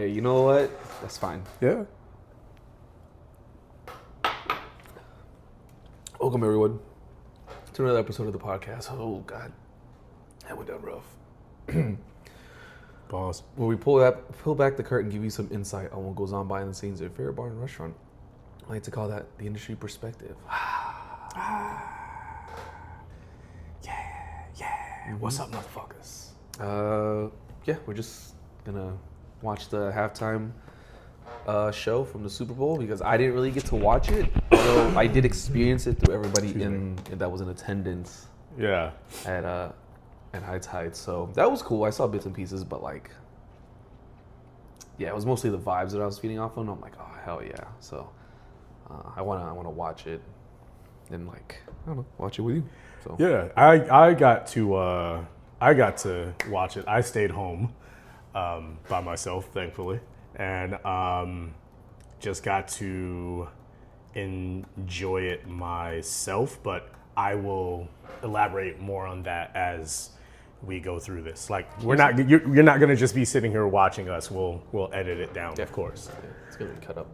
Hey, you know what? That's fine. Yeah. Welcome, everyone, to another episode of the podcast. Oh, God. That went down rough. Pause. Where we pull back the curtain, give you some insight on what goes on behind the scenes at your favorite bar and restaurant. I like to call that the industry perspective. Yeah. What's up, motherfuckers? Yeah, we're just gonna watch the halftime show from the Super Bowl because I didn't really get to watch it, although I did experience it through everybody that was in attendance. Yeah. At High Tide, so that was cool. I saw bits and pieces, but like, yeah, it was mostly the vibes that I was feeding off on. I'm like, oh hell yeah! So I wanna watch it and like I don't know, watch it with you. So Yeah. I got to watch it. I stayed home by myself, thankfully, and just got to enjoy it myself. But I will elaborate more on that as we go through this. Like you're not gonna just be sitting here watching us. We'll edit it down, of course. yeah, it's gonna be cut up.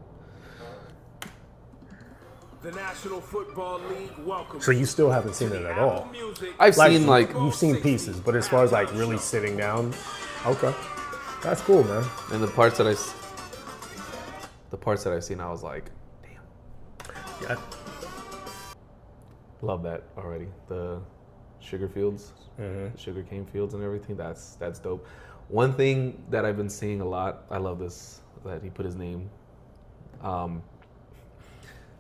The National Football League welcomes. So you still haven't seen it at all? I've seen like you've seen pieces, but as far as like really sitting down, okay, that's cool, man. and the parts that I've seen, I was like, damn, Yeah. love that already. The sugar fields, the sugar cane fields and everything. That's dope. One thing that I've been seeing a lot, I love this, that he put his name.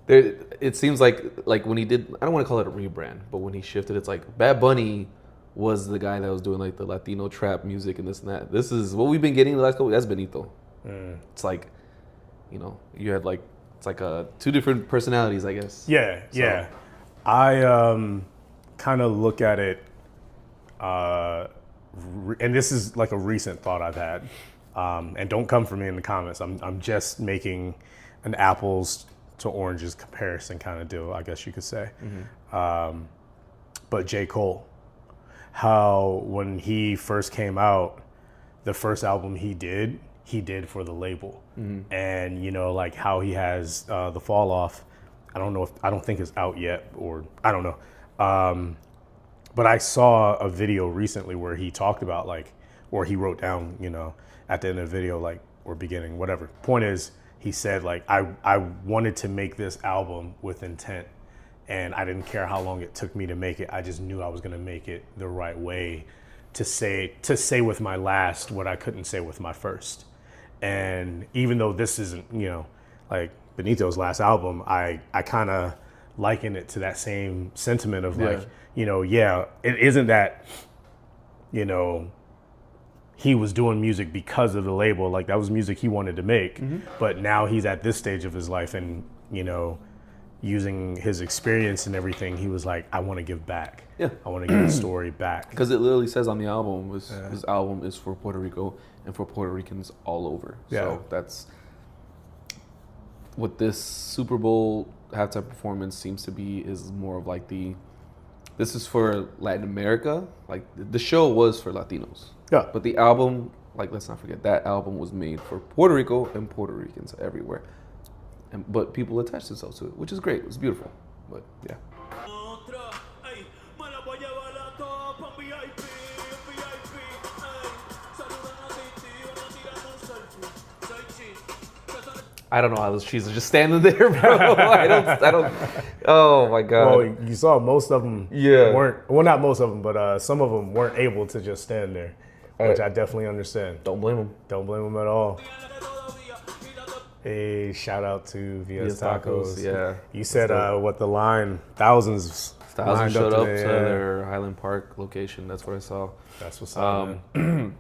It seems like when he did, I don't want to call it a rebrand, but when he shifted, it's like Bad Bunny was the guy that was doing like the Latino trap music and this and that. This is what we've been getting the last couple. That's Benito. It's like, you know, you had like it's like two different personalities, I guess. Yeah, So- yeah. I kind of look at it, and this is like a recent thought I've had. And don't come for me in the comments. I'm just making an apples to oranges comparison kind of deal, I guess you could say. But J. Cole, how when he first came out, the first album he did for the label. And you know, like how he has the Fall Off. I don't think it's out yet, or I don't know. But I saw a video recently where he talked about like, or he wrote down, you know, at the end of the video, like, or beginning, whatever. Point is, he said like, I wanted to make this album with intent, and I didn't care how long it took me to make it. I just knew I was gonna make it the right way to say with my last what I couldn't say with my first. And even though this isn't, you know, like Benito's last album, I kind of liken it to that same sentiment of like, you know, yeah, it isn't that, you know, he was doing music because of the label, like that was music he wanted to make, but now he's at this stage of his life and, you know, using his experience and everything, he was like, I want to give back. Yeah. I want to give the story back. Because it literally says on the album, his album is for Puerto Rico and for Puerto Ricans all over. Yeah. So that's what this Super Bowl halftime performance seems to be, is more of like this is for Latin America. Like the show was for Latinos. Yeah. But the album, like let's not forget, that album was made for Puerto Rico and Puerto Ricans everywhere. But people attached themselves to it, which is great. It was beautiful. But yeah. I don't know how those cheese are just standing there, bro. I don't. Oh my god. Well, you saw most of them weren't, well, not most of them, but some of them weren't able to just stand there, which I definitely understand. Don't blame them. Don't blame them at all. Hey, shout out to Via's Tacos. Yeah. You said what the line, thousands showed up to today, their Highland Park location. That's what I saw. That's what's up, man.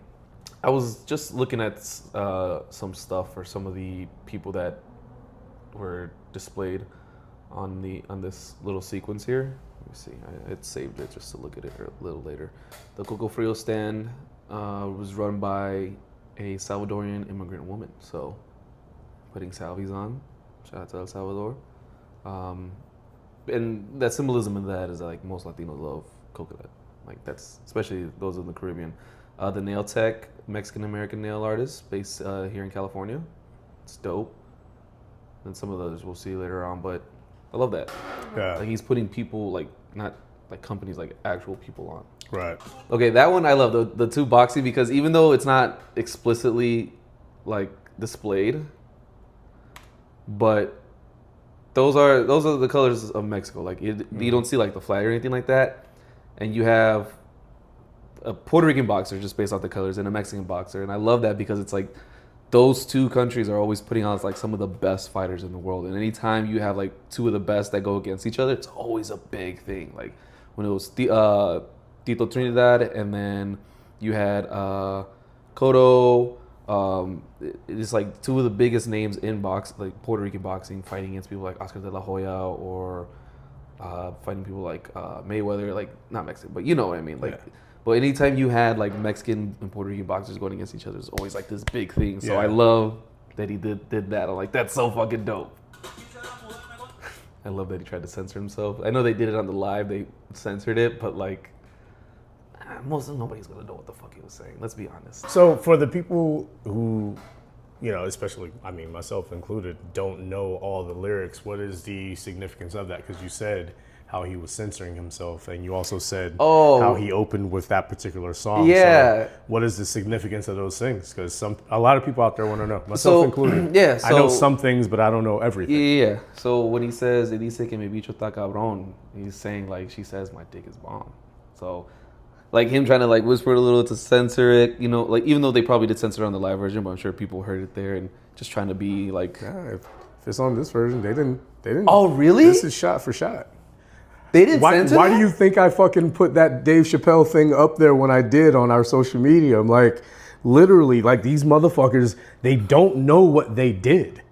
I was just looking at some stuff for some of the people that were displayed on this little sequence here. Let me see. I had saved it just to look at it a little later. The Coco Frio stand was run by a Salvadorian immigrant woman. So putting salvies on. Shout out to El Salvador. And that symbolism in that is like most Latinos love coconut. Like that's, especially those in the Caribbean. The Nail Tech, Mexican-American nail artist based here in California. It's dope. And some of those we'll see later on, but I love that. Yeah. Like he's putting people, like, not like companies, like actual people on. Right. Okay, that one I love, the two boxing, because even though it's not explicitly like displayed, but those are the colors of Mexico. Like you don't see like the flag or anything like that, and you have a Puerto Rican boxer just based off the colors and a Mexican boxer, and I love that because it's like those two countries are always putting out like some of the best fighters in the world, and anytime you have like two of the best that go against each other, it's always a big thing. Like when it was Tito Trinidad, and then you had Cotto. It's like two of the biggest names in like Puerto Rican boxing, fighting against people like Oscar de la Hoya, or fighting people like Mayweather, like not Mexican, but you know what I mean. Like, yeah. But anytime you had like Mexican and Puerto Rican boxers going against each other, it's always like this big thing. So I love that he did that. I'm like, that's so fucking dope. I love that he tried to censor himself. I know they did it on the live, they censored it, but like, nobody's gonna know what the fuck he was saying. Let's be honest. So for the people who, you know, especially, I mean, myself included, don't know all the lyrics, what is the significance of that? Because you said how he was censoring himself, and you also said how he opened with that particular song. Yeah. So what is the significance of those things? Because a lot of people out there want to know, myself included. Yeah. So, I know some things, but I don't know everything. Yeah. So when he says, dice que mi bicho está cabrón, he's saying like, she says my dick is bomb. So like him trying to like whisper a little to censor it, you know, like even though they probably did censor it on the live version, but I'm sure people heard it there and just trying to be like, if it's on this version, they didn't. Oh, really? This is shot for shot. They didn't censor Why that? do you think I fucking put that Dave Chappelle thing up there when I did on our social media? I'm like, literally, like these motherfuckers, they don't know what they did.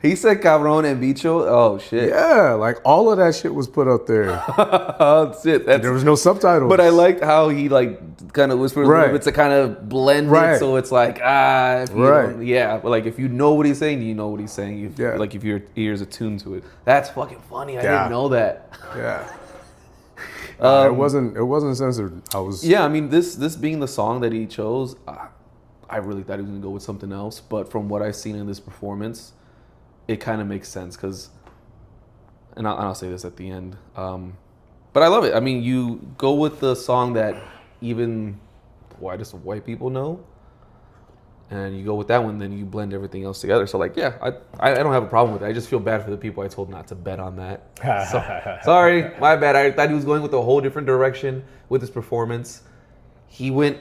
He said cabrón and bicho. Oh shit. Yeah, like all of that shit was put up there. Oh shit. There was no subtitles. But I liked how he like kind of whispered a little bit to kind of blend it, so it's like yeah. But like if you know what he's saying, you know what he's saying. Like if your ears are tuned to it, that's fucking funny. I didn't know that. Yeah. It wasn't censored. I mean, this being the song that he chose, I really thought he was gonna go with something else. But from what I've seen in this performance, it kind of makes sense because, and I'll say this at the end, but I love it. I mean, you go with the song that even the whitest of white people know, and you go with that one, then you blend everything else together. So like, yeah, I don't have a problem with it. I just feel bad for the people I told not to bet on that. So, sorry, my bad. I thought he was going with a whole different direction with his performance. He went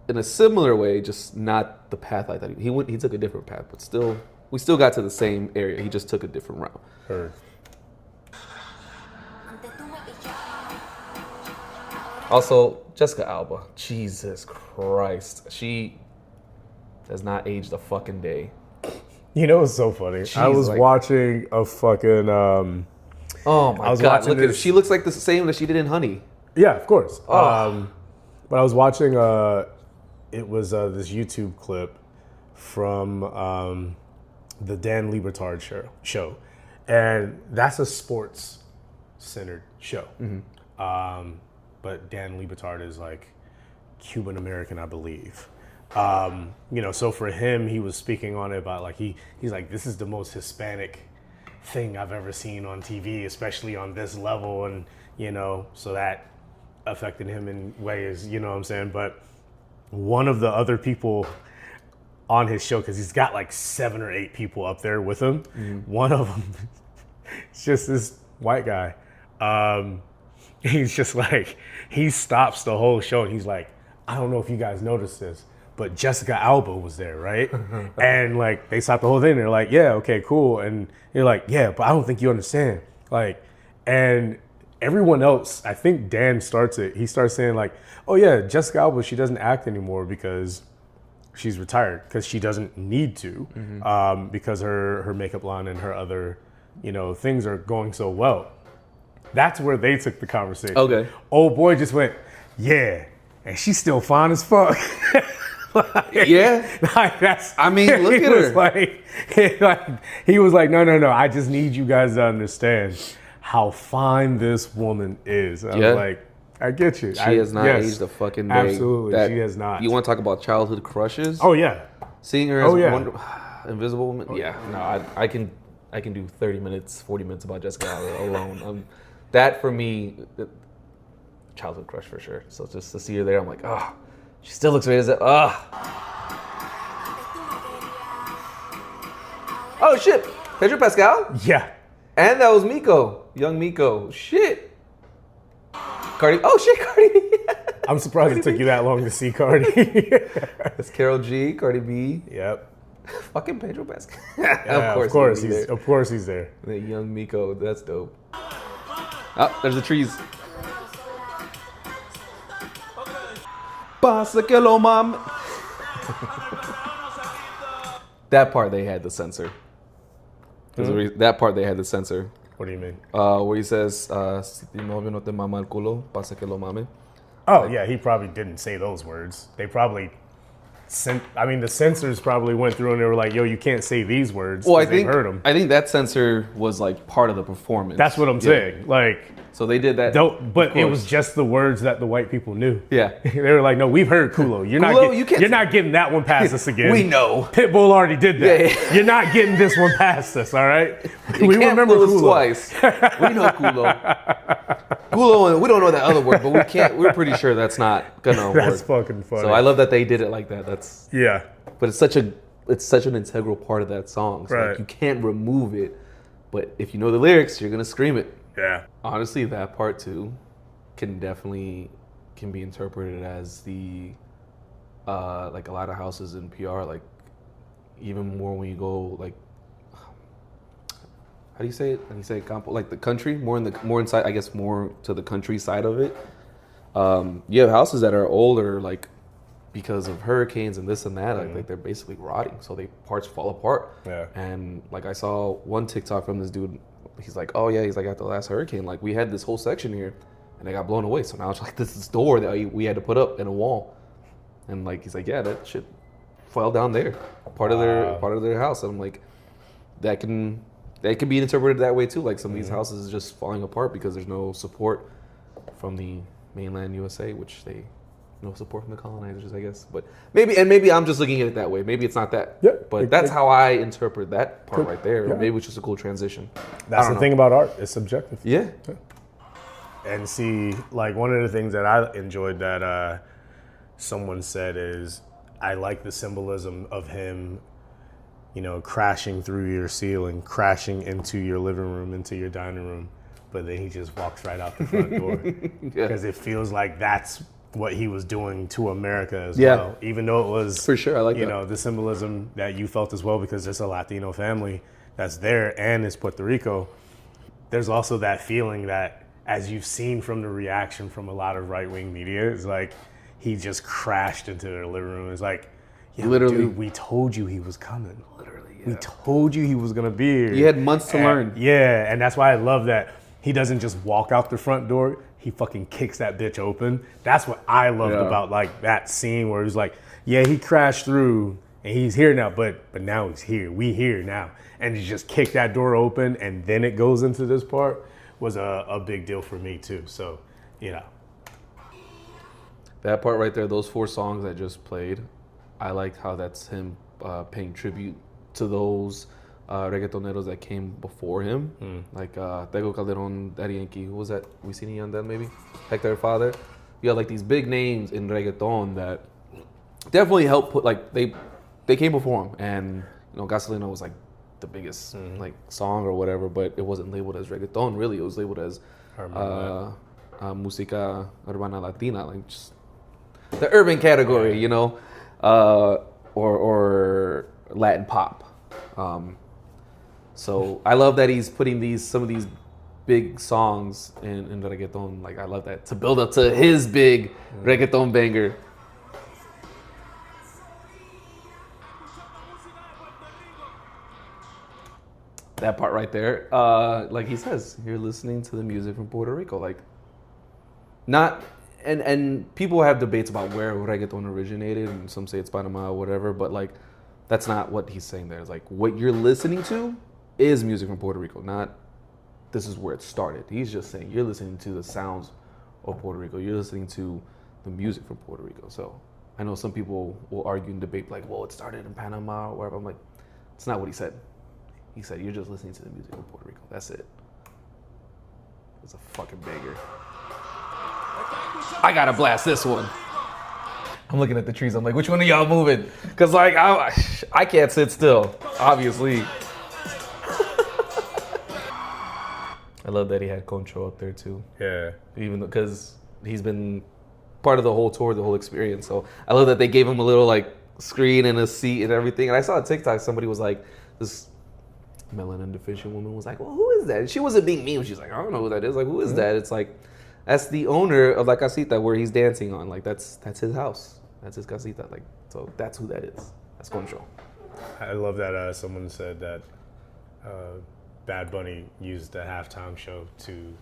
in a similar way, just not the path I thought he took a different path, but still. We still got to the same area. He just took a different route. Heard. Also, Jessica Alba. Jesus Christ. She has not aged a fucking day. You know what's so funny? I was watching a fucking... oh my God. Look at her. She looks like the same that she did in Honey. Yeah, of course. Oh. But I was watching... it was this YouTube clip from... the Dan Libertard show. And that's a sports-centered show. Mm-hmm. But Dan Libertard is like Cuban-American, I believe. You know, so for him, he was speaking on it about like, he's like, this is the most Hispanic thing I've ever seen on TV, especially on this level. And, you know, so that affected him in ways, you know what I'm saying? But one of the other people on his show, because he's got like 7 or 8 people up there with him. Mm-hmm. One of them is just this white guy. He's just like, he stops the whole show and he's like, I don't know if you guys noticed this, but Jessica Alba was there, right? And like, they stopped the whole thing. And they're like, yeah, okay, cool. And you're like, yeah, but I don't think you understand. Like, and everyone else, I think Dan starts it. He starts saying like, oh yeah, Jessica Alba, she doesn't act anymore because she's retired, because she doesn't need to, because her makeup line and her other, you know, things are going so well. That's where they took the conversation. Okay. Old boy just went, yeah, and she's still fine as fuck. Like, yeah. Like that's. I mean, look at her. He was like, no. I just need you guys to understand how fine this woman is. And I was like, I get you. She has not yes, aged a fucking day. Absolutely, she has not. You want to talk about childhood crushes? Oh yeah. Seeing her as Invisible Woman? Yeah, no, I can do 30 minutes, 40 minutes about Jessica Alba alone. That for me, childhood crush for sure. So just to see her there, I'm like, she still looks great as that. Oh shit, Pedro Pascal? Yeah. And that was Miko, young Miko. Shit. Cardi. Oh shit, Cardi. I'm surprised it took you that long to see Cardi. It's Karol G, Cardi B. Yep. Fucking Pedro Pascal. Yeah, of course he's there. The young Miko, that's dope. Oh, there's the trees. Pasa que lo mam. That part they had to censor. That part they had to censor. What do you mean? Where he says, "Si tu novio no te mama el culo, pasa que lo mame." Oh yeah, he probably didn't say those words. They probably the censors probably went through and they were like, "Yo, you can't say these words." Well, I heard them. think that censor was like part of the performance. That's what I'm saying. Like, so they did that. But it was just the words that the white people knew. Yeah, they were like, "No, we've heard Kulo. You're not getting that one past us again. We know. Pitbull already did that. Yeah. You're not getting this one past us. All right. We remember Kulo twice. We know Kulo. Kulo, and we don't know that other word, but we can't. We're pretty sure that's not gonna work. That's fucking funny. So I love that they did it like that. That's yeah. But it's such an integral part of that song. So right. like, you can't remove it. But if you know the lyrics, you're gonna scream it. Yeah. Honestly, that part too can be interpreted as the like a lot of houses in PR, like even more when you go like, how do you say it? When you say campo, like the country, more inside, I guess more to the country side of it. You have houses that are older, like because of hurricanes and this and that, like they're basically rotting, so parts fall apart. Yeah. And like I saw one TikTok from this dude. He's like, oh yeah, he's like, after the last hurricane, like we had this whole section here and it got blown away. So now it's like this door that we had to put up in a wall. And like, he's like, yeah, that shit fell down there. Part of their house. And I'm like, that can be interpreted that way too. Like some of these houses just falling apart because there's no support from the mainland USA, which no support from the colonizers, I guess. But maybe I'm just looking at it that way. Maybe it's not that. Yeah, but that's how I interpret that part right there. Yeah. Or maybe it's just a cool transition. That's the thing about art. It's subjective. Yeah. And see, like one of the things that I enjoyed that someone said is, I like the symbolism of him, crashing through your ceiling, crashing into your living room, into your dining room, but then he just walks right out the front door. Because it feels like that's what he was doing to America as well, even though it was for sure. I like the symbolism that you felt as well, because it's a Latino family that's there and it's Puerto Rico. There's also that feeling that, as you've seen from the reaction from a lot of right-wing media, it's like he just crashed into their living room. It's like, literally, dude, we told you he was coming. Literally, we told you he was gonna be here. You had months to learn. Yeah, and that's why I love that he doesn't just walk out the front door. He fucking kicks that bitch open. That's what I loved about like that scene where he's like, yeah, he crashed through and he's here now, but now he's here. We here now. And he just kicked that door open and then it goes into this part was a big deal for me too. So, that part right there, those 4 songs I just played, I liked how that's him paying tribute to those reggaetoneros that came before him, like Tego Calderon, Daddy Yankee. Who was that? Wisin y Yandel, maybe? Hector Father. You had like these big names in reggaeton that definitely helped put, like, they came before him, and Gasolina was like the biggest like song or whatever, but it wasn't labeled as reggaeton. Really, it was labeled as música urbana latina, like just the urban category, or Latin pop. So I love that he's putting some of these big songs in reggaeton. Like, I love that, to build up to his big reggaeton banger. That part right there, like he says, you're listening to the music from Puerto Rico. Like, not, and people have debates about where reggaeton originated, and some say it's Panama or whatever, but like, that's not what he's saying there. It's like, what you're listening to is music from Puerto Rico, not this is where it started. He's just saying you're listening to the sounds of Puerto Rico. You're listening to the music from Puerto Rico. So I know some people will argue and debate like, well, it started in Panama or wherever. I'm like, it's not what he said. He said you're just listening to the music of Puerto Rico. That's it. It's a fucking banger. I gotta blast this one. I'm looking at the trees. I'm like, which one of y'all moving? Cause like I can't sit still. Obviously. I love that he had Concho up there too. Yeah. Even because he's been part of the whole tour, the whole experience. So I love that they gave him a little like screen and a seat and everything. And I saw a TikTok, somebody was like, this melanin deficient woman was like, well, who is that? And she wasn't being mean. She's like, I don't know who that is. Like, who is that? It's like, that's the owner of La Casita where he's dancing on. Like, that's his house. That's his casita. Like, so that's who that is. That's Concho. I love that someone said that Bad Bunny used the halftime show to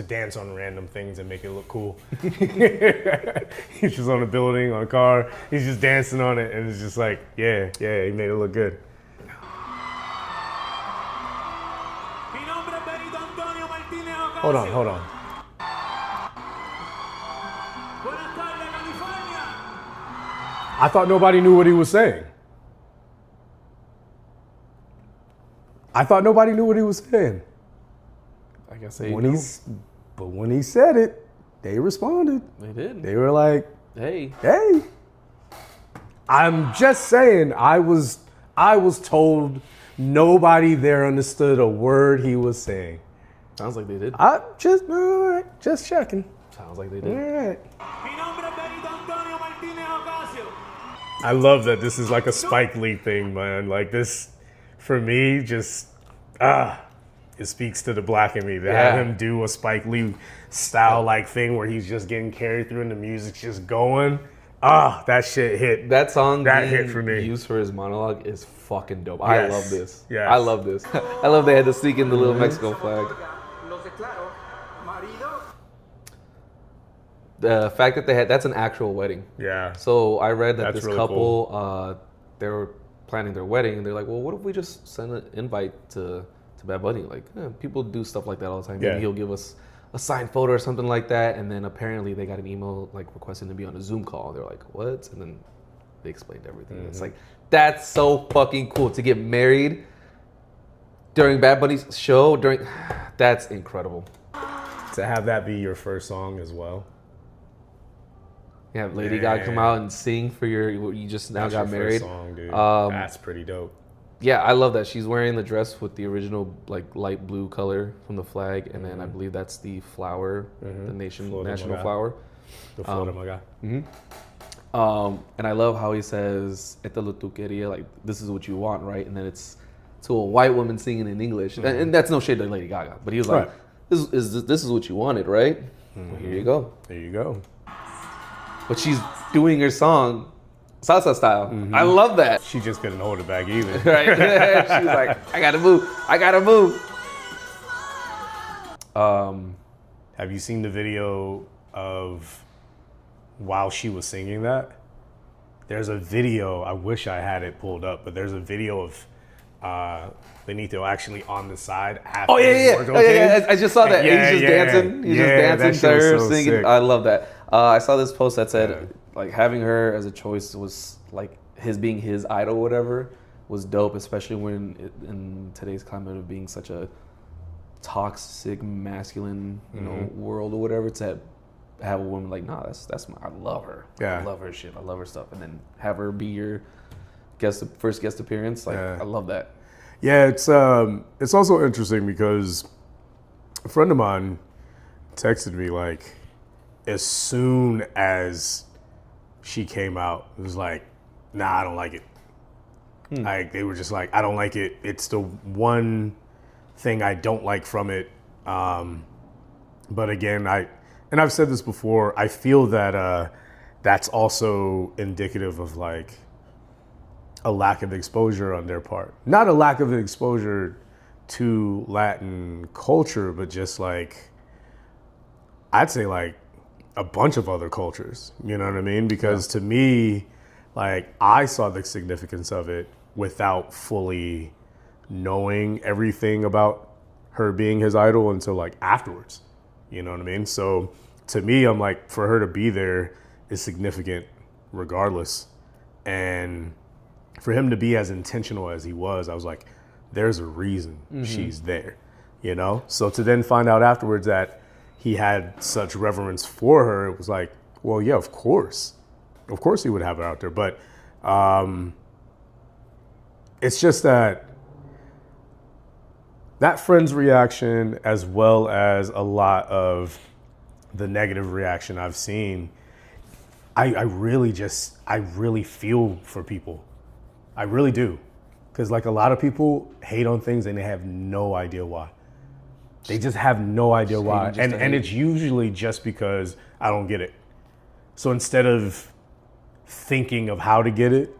dance on random things and make it look cool. He's just on a building, on a car. He's just dancing on it, and it's just like, yeah, he made it look good. Hold on. I thought nobody knew what he was saying. I guess they But when he said it, they responded. They did. They were like, hey. I'm just saying, I was told nobody there understood a word he was saying. Sounds like they did. I just checking. Sounds like they did. All right. I love that this is like a Spike Lee thing, man. Like this, for me, just, it speaks to the black in me to have him do a Spike Lee style like thing where he's just getting carried through and the music's just going. That shit hit. That song that hit for me. Used for his monologue is fucking dope. Yes. I love this. Yes. I love this. I love they had to sneak in the little Mexico flag. The fact that that's an actual wedding. Yeah. So I read that That's this really couple, cool. they were planning their wedding, and they're like, well, what if we just send an invite to Bad Bunny? Like, people do stuff like that all the time. Maybe he'll give us a signed photo or something like that. And then apparently they got an email like requesting to be on a Zoom call. They're like, what? And then they explained everything. It's like, that's so fucking cool to get married during Bad Bunny's show. That's incredible. To have that be your first song as well. Yeah, Lady Gaga come out and sing for you just now got married. First song, dude. That's pretty dope. Yeah, I love that. She's wearing the dress with the original like light blue color from the flag, and then I believe that's the flower, the national flower. The Flor de Maga. And I love how he says "Esta lo tu quería," like this is what you want, right? And then it's to a white woman singing in English, and that's no shade to Lady Gaga, but he was like, "This is what you wanted, right? Well, here you go." There you go. But she's doing her song salsa style. I love that. She just couldn't hold it back either. Right? She was like, I gotta move. Have you seen the video of while she was singing that? There's a video, I wish I had it pulled up, but there's a video of Benito actually on the side. Yeah. I just saw that. He's just dancing. He's just dancing to her, singing. Sick. I love that. I saw this post that said, like, having her as a choice was like being his idol, or whatever, was dope, especially when in today's climate of being such a toxic, masculine, world or whatever. To have a woman like, nah, that's I love her. Yeah. I love her shit. I love her stuff, and then have her be your first guest appearance. Like, I love that. Yeah, it's also interesting because a friend of mine texted me like, as soon as she came out, it was like, nah, I don't like it. Like, they were just like, I don't like it. It's the one thing I don't like from it. But again, I've said this before, I feel that that's also indicative of like a lack of exposure on their part. Not a lack of exposure to Latin culture, but just like, I'd say like a bunch of other cultures, you know what I mean? Because to me, like, I saw the significance of it without fully knowing everything about her being his idol until like afterwards. You know what I mean? So to me, I'm like, for her to be there is significant regardless. And for him to be as intentional as he was, I was like, there's a reason she's there, you know? So to then find out afterwards that he had such reverence for her, it was like, well, yeah, of course. Of course he would have her out there. But it's just that friend's reaction, as well as a lot of the negative reaction I've seen, I really feel for people. I really do. Because like a lot of people hate on things and they have no idea why. They just have no idea why. And it's usually just because I don't get it. So instead of thinking of how to get it,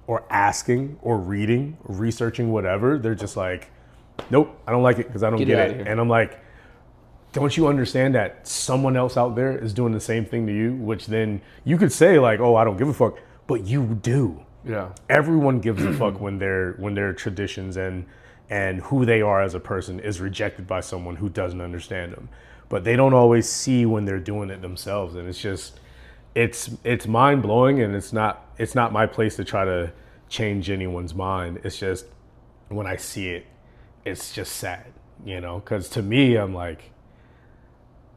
or asking, or reading, or researching, whatever, they're just like, nope, I don't like it because I don't get it. And I'm like, don't you understand that someone else out there is doing the same thing to you? Which then you could say like, oh, I don't give a fuck, but you do. Yeah. Everyone gives a fuck when their traditions and who they are as a person is rejected by someone who doesn't understand them. But they don't always see when they're doing it themselves, and it's just it's mind blowing, and it's not my place to try to change anyone's mind. It's just when I see it, it's just sad, you know? Because to me, I'm like,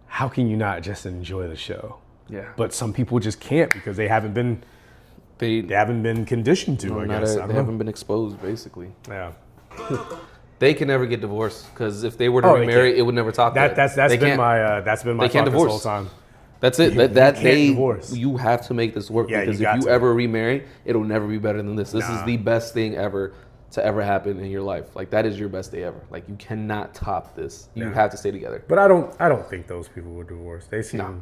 how can you not just enjoy the show? Yeah. But some people just can't because they haven't been conditioned to. I guess they haven't been exposed, basically. Yeah. They can never get divorced because if they were to remarry, it would never top that. That's been my thought this whole time. That's it. Divorce. You have to make this work, because if you ever remarry, it'll never be better than this. This is the best thing ever to ever happen in your life. Like, that is your best day ever. Like, you cannot top this. You have to stay together. But I don't think those people would divorce. They seem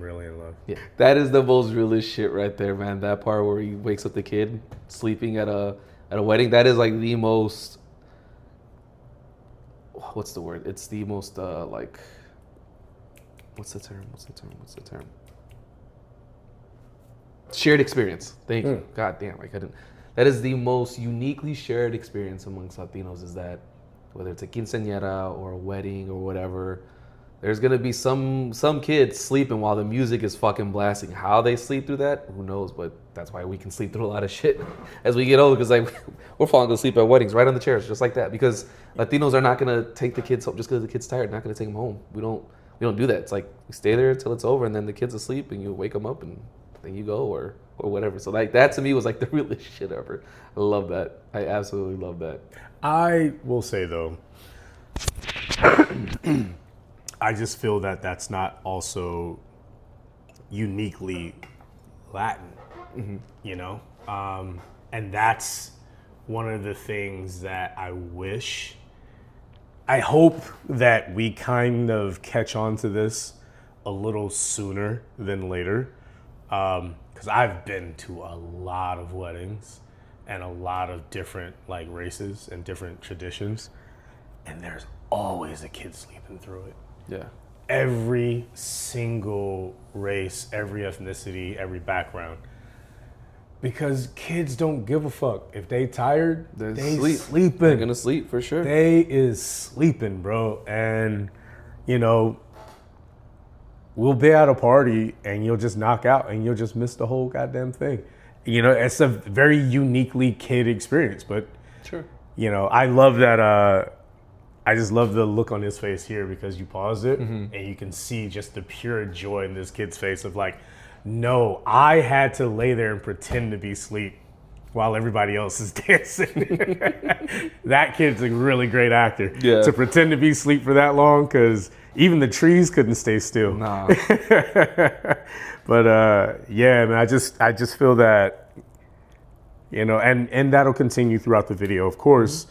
really in love. Yeah, that is the most realist shit right there, man. That part where he wakes up the kid sleeping at a wedding. That is like the most. What's the word? It's the most like. What's the term? Shared experience. Thank you. God damn, I couldn't. That is the most uniquely shared experience amongst Latinos, is that whether it's a quinceañera or a wedding or whatever, there's gonna be some kids sleeping while the music is fucking blasting. How they sleep through that, who knows? But that's why we can sleep through a lot of shit as we get older, because like we're falling asleep at weddings right on the chairs, just like that. Because Latinos are not gonna take the kids home just because the kid's tired. Not gonna take them home. We don't do that. It's like we stay there until it's over, and then the kid's asleep, and you wake them up, and then you go or whatever. So like that to me was like the realest shit ever. I love that. I absolutely love that. I will say though, I just feel that that's not also uniquely Latin, you know? And that's one of the things that I hope that we kind of catch on to this a little sooner than later. Because I've been to a lot of weddings and a lot of different like races and different traditions, and there's always a kid sleeping through it. Yeah. Every single race, every ethnicity, every background. Because kids don't give a fuck. If they tired, they sleeping. They're gonna sleep for sure. They is sleeping, bro. And, you know, we'll be at a party and you'll just knock out and you'll just miss the whole goddamn thing. You know, it's a very uniquely kid experience, but, sure. You know, I love that. I just love the look on his face here because you paused it and you can see just the pure joy in this kid's face of like, no, I had to lay there and pretend to be asleep while everybody else is dancing. That kid's a really great actor. Yeah. To pretend to be asleep for that long, because even the trees couldn't stay still. Nah. But yeah, man, I just feel that, you know, and that'll continue throughout the video, of course.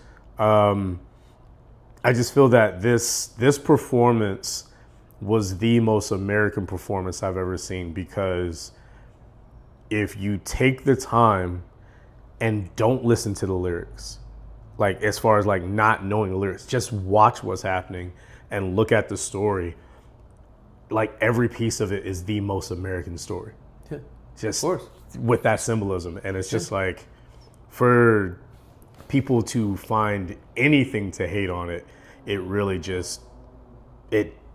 I just feel that this performance was the most American performance I've ever seen, because if you take the time and don't listen to the lyrics, like as far as like not knowing the lyrics, just watch what's happening and look at the story, like every piece of it is the most American story. Yeah, just of course. With that symbolism. And it's just like, for people to find anything to hate on it, it really just,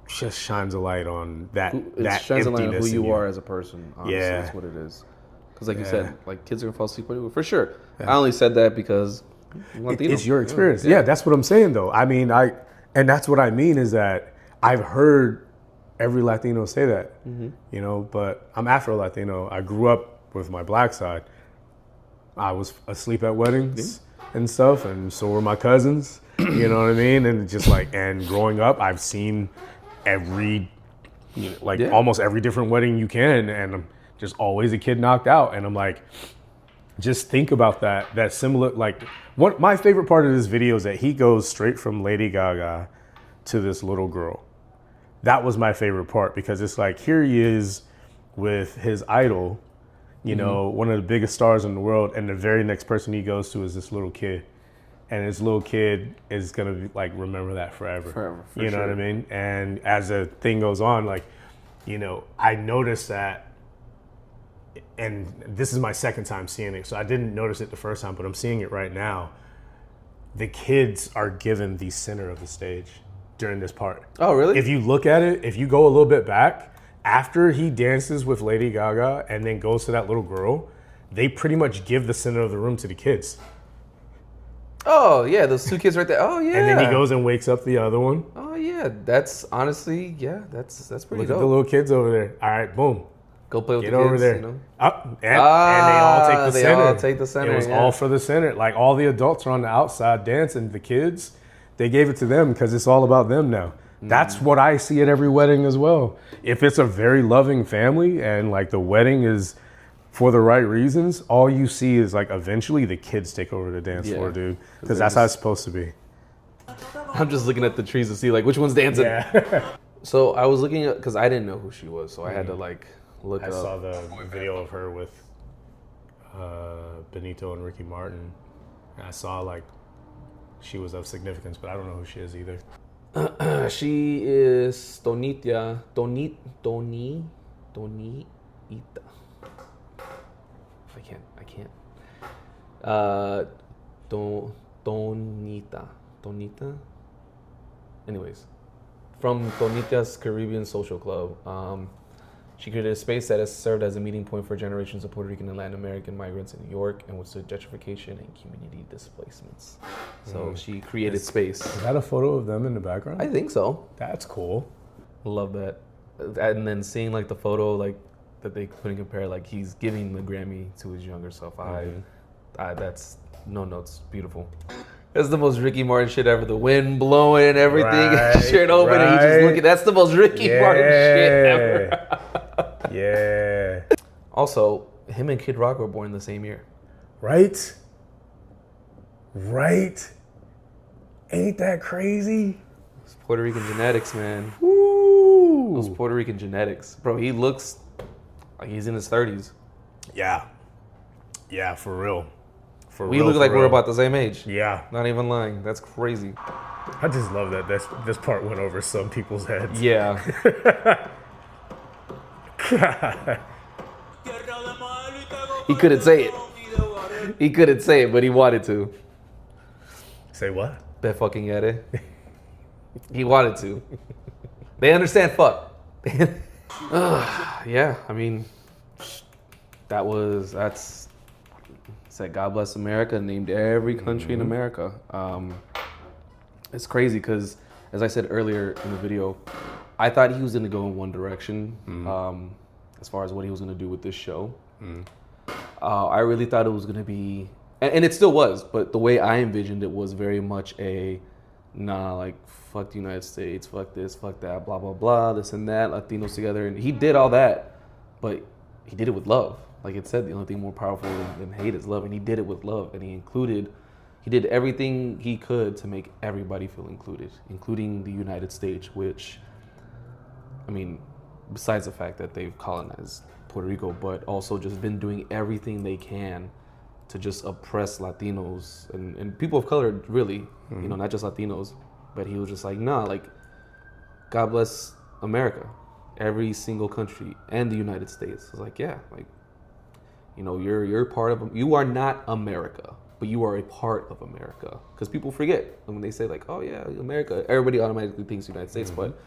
just shines a light on that It shines a light on who emptiness in you are as a person. Honestly, Yeah. that's what it is. Because like you said, like kids are gonna fall asleep for sure. I only said that because Latino. It's your experience. Yeah, that's what I'm saying though. I mean, and that's what I mean is that I've heard every Latino say that, you know, but I'm Afro-Latino. I grew up with my black side. I was asleep at weddings and stuff, and so were my cousins, you know what I mean? And just like, and growing up, I've seen every, almost every different wedding you can, and I'm just always a kid knocked out. And I'm like, just think about that similar, like, my favorite part of this video is that he goes straight from Lady Gaga to this little girl. That was my favorite part because it's like, here he is with his idol, you know, one of the biggest stars in the world, and the very next person he goes to is this little kid. And this little kid is gonna be, like, remember that forever. For you know what I mean? And as the thing goes on, like, you know, I noticed that, and this is my second time seeing it, so I didn't notice it the first time, but I'm seeing it right now. The kids are given the center of the stage during this part. Oh, really? If you look at it, if you go a little bit back, after he dances with Lady Gaga and then goes to that little girl, they pretty much give the center of the room to the kids. Oh yeah, those two kids right there. Oh yeah. And then he goes and wakes up the other one. Oh yeah, that's honestly, that's pretty Look dope. at the little kids over there. All right, boom. Go play with Get the over kids. there. You know? Up, and they all take the they center. all take the center, It was yeah. all for the center. Like, all the adults are on the outside dancing. The kids, they gave it to them because it's all about them now. That's what I see at every wedding as well. If it's a very loving family and like the wedding is for the right reasons, all you see is like eventually the kids take over the dance floor, dude. Because that's how it's supposed to be. I'm just looking at the trees to see like which one's dancing. Yeah. So I was looking at, because I didn't know who she was, so I had to like look I up. saw the video of her with Benito and Ricky Martin. And I saw like she was of significance, but I don't know who she is either. She is Tonita. I can't. Tonita. Anyways, from Tonita's Caribbean Social Club. She created a space that has served as a meeting point for generations of Puerto Rican and Latin American migrants in New York and withstood gentrification and community displacements. So she created space. Is that a photo of them in the background? I think so. That's cool. Love that. And then seeing like the photo like that they put and compare, like he's giving the Grammy to his younger self. That's no notes. Beautiful. That's the most Ricky Martin shit ever. The wind blowing and everything. Right, Shirt open and he's just looking. That's the most Ricky Martin shit ever. Yeah. Also, him and Kid Rock were born the same year. Right? Ain't that crazy? It's Puerto Rican genetics, man. Woo! Those Puerto Rican genetics. Bro, he looks like he's in his 30s. Yeah. Yeah, for real. We look like we're about the same age. Yeah. Not even lying. That's crazy. I just love that this part went over some people's heads. Yeah. He couldn't say it. He couldn't say it, but he wanted to. Say what? Be fucking yere. He wanted to. They understand fuck. Yeah, I mean, that's said God bless America, named every country in America. It's crazy because, as I said earlier in the video, I thought he was going to go in one direction as far as what he was going to do with this show. I really thought it was going to be, and it still was, but the way I envisioned it was very much like, fuck the United States, fuck this, fuck that, blah, blah, blah, this and that, Latinos together. And he did all that, but he did it with love. Like it said, the only thing more powerful than hate is love, and he did it with love. And he did everything he could to make everybody feel included, including the United States, which, I mean, besides the fact that they've colonized Puerto Rico, but also just been doing everything they can to just oppress Latinos and people of color, really, you know, not just Latinos. But he was just like, nah, like, God bless America, every single country, and the United States. It's like, yeah, like, you know, you're part of, you are not America, but you are a part of America. Because people forget when they say like, oh yeah, America, everybody automatically thinks United States, but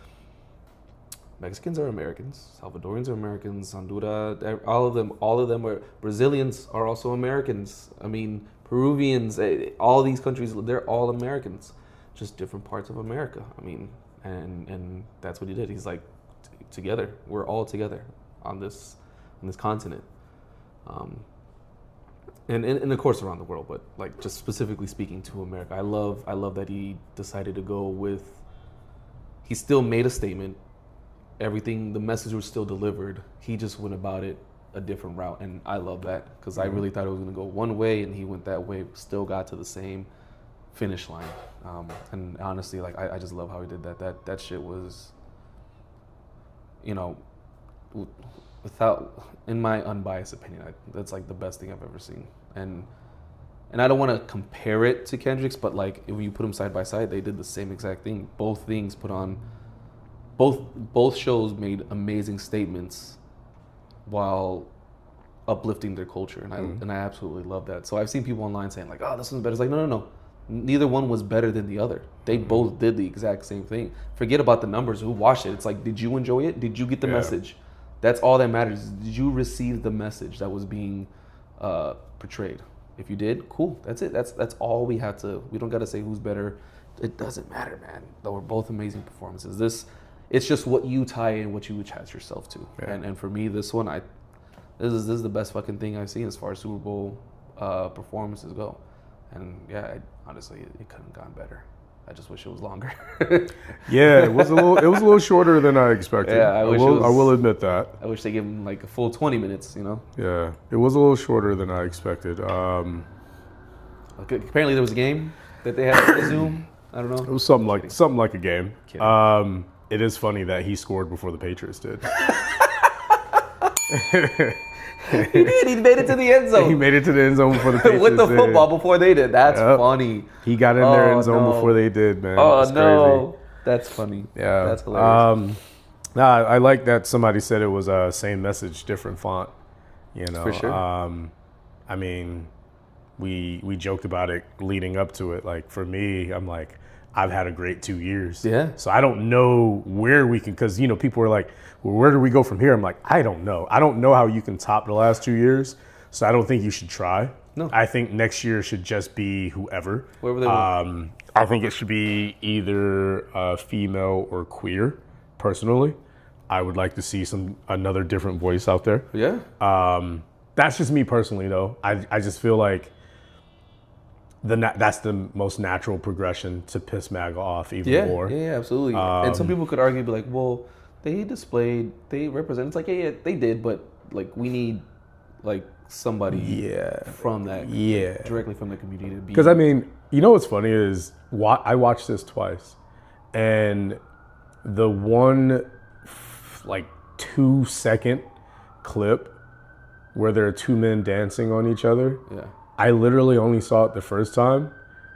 Mexicans are Americans. Salvadorians are Americans. Honduras, all of them are Brazilians are also Americans. I mean, Peruvians, all these countries, they're all Americans, just different parts of America. I mean, and that's what he did. He's like, together, we're all together on this continent, and of course around the world, but like just specifically speaking to America, I love that he decided to go with. He still made a statement. Everything, the message was still delivered. He just went about it a different route, and I love that because I really thought it was going to go one way, and he went that way. Still got to the same finish line, and honestly, like I just love how he did that. That shit was, without, in my unbiased opinion, that's like the best thing I've ever seen. And I don't want to compare it to Kendrick's, but like when you put them side by side, they did the same exact thing. Both things put on. Both shows made amazing statements while uplifting their culture, and I absolutely love that. So I've seen people online saying like, "Oh, this one's better." It's like, no. Neither one was better than the other. They both did the exact same thing. Forget about the numbers. Who watched it? It's like, did you enjoy it? Did you get the message? That's all that matters. Did you receive the message that was being portrayed? If you did, cool. That's it. That's all we have to. We don't got to say who's better. It doesn't matter, man. They were both amazing performances. It's just what you tie in, what you attach yourself to. Yeah. And for me, this one, this is the best fucking thing I've seen as far as Super Bowl performances go. And yeah, honestly, it couldn't have gone better. I just wish it was longer. Yeah, it was a little shorter than I expected. Yeah, I will admit that. I wish they gave him like a full 20 minutes, Yeah, it was a little shorter than I expected. Okay, apparently there was a game that they had to resume. I don't know. It was something like a game. It is funny that he scored before the Patriots did. He did. He made it to the end zone. He made it to the end zone before the Patriots with the did. Football before they did. That's funny. He got in their end zone before they did, man. Oh, That's no. crazy. That's funny. Yeah. That's hilarious. I like that somebody said it was a same message, different font. For sure. I mean, we joked about it leading up to it. Like, for me, I'm like, I've had a great 2 years. Yeah. So I don't know where we can, because, people are like, well, where do we go from here? I'm like, I don't know. I don't know how you can top the last 2 years. So I don't think you should try. No. I think next year should just be whoever. Whoever they want. I think it should be either female or queer, personally. I would like to see another different voice out there. Yeah. That's just me personally, though. I just feel like that's the most natural progression to piss MAGA off even more. Yeah, absolutely. And some people could argue, be like, well, they represent. It's like, yeah, they did, but like we need like somebody from that, directly from the community to be. Because I mean, what's funny is I watched this twice, and the one like 2-second clip where there are two men dancing on each other. Yeah. I literally only saw it the first time,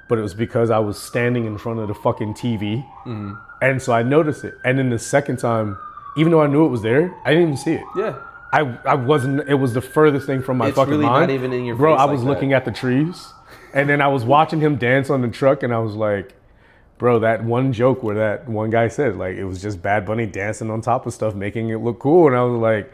but it was because I was standing in front of the fucking TV. Mm-hmm. And so I noticed it. And then the second time, even though I knew it was there, I didn't even see it. Yeah. I wasn't, it was the furthest thing from my it's fucking really mind. Not even in your Bro, face I was like looking that. at the trees, and then I was watching him dance on the truck, and I was like, bro, that one joke where that one guy said, like, it was just Bad Bunny dancing on top of stuff, making it look cool. And I was like,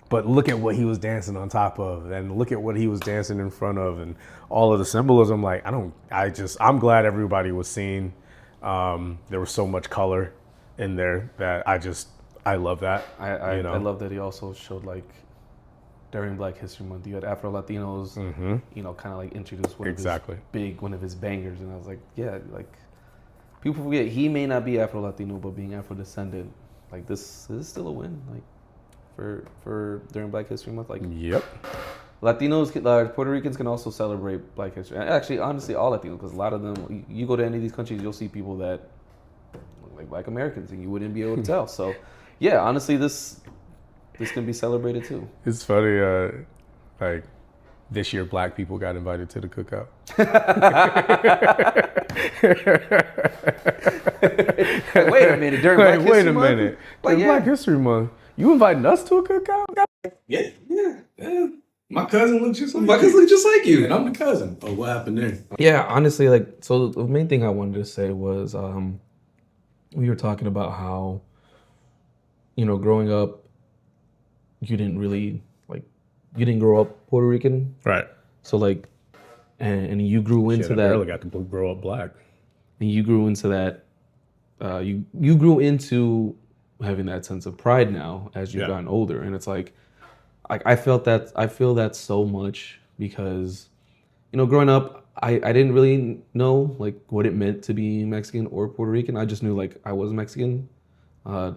but look at what he was dancing on top of, and look at what he was dancing in front of, and all of the symbolism. Like, I'm glad everybody was seen. There was so much color in there that I love that. I love that he also showed, like, during Black History Month, you had Afro Latinos, kind of like introduced one of his bangers, and I was like, yeah, like people forget he may not be Afro Latino, but being Afro descendant, like this is still a win, like for during Black History Month, like yep. Latinos, Puerto Ricans can also celebrate Black History. Actually, honestly, all Latinos, because a lot of them, you go to any of these countries, you'll see people that look like Black Americans, and you wouldn't be able to tell. So, yeah, honestly, this can be celebrated too. It's funny, like this year, Black people got invited to the cookout. Wait a minute, during Black History Month? Like, Black History Month, you inviting us to a cookout? Yeah. My cousin looks just like you. And I'm the cousin. Oh, what happened there? Yeah, honestly, like, so the main thing I wanted to say was we were talking about how growing up, you didn't really you didn't grow up Puerto Rican, Right. so like, and you grew into Shit, I that. barely got to grow up black. And you grew into that. You grew into having that sense of pride now as you've gotten older, and it's like I feel that so much because growing up I didn't really know like what it meant to be Mexican or Puerto Rican. I just knew like I was Mexican. I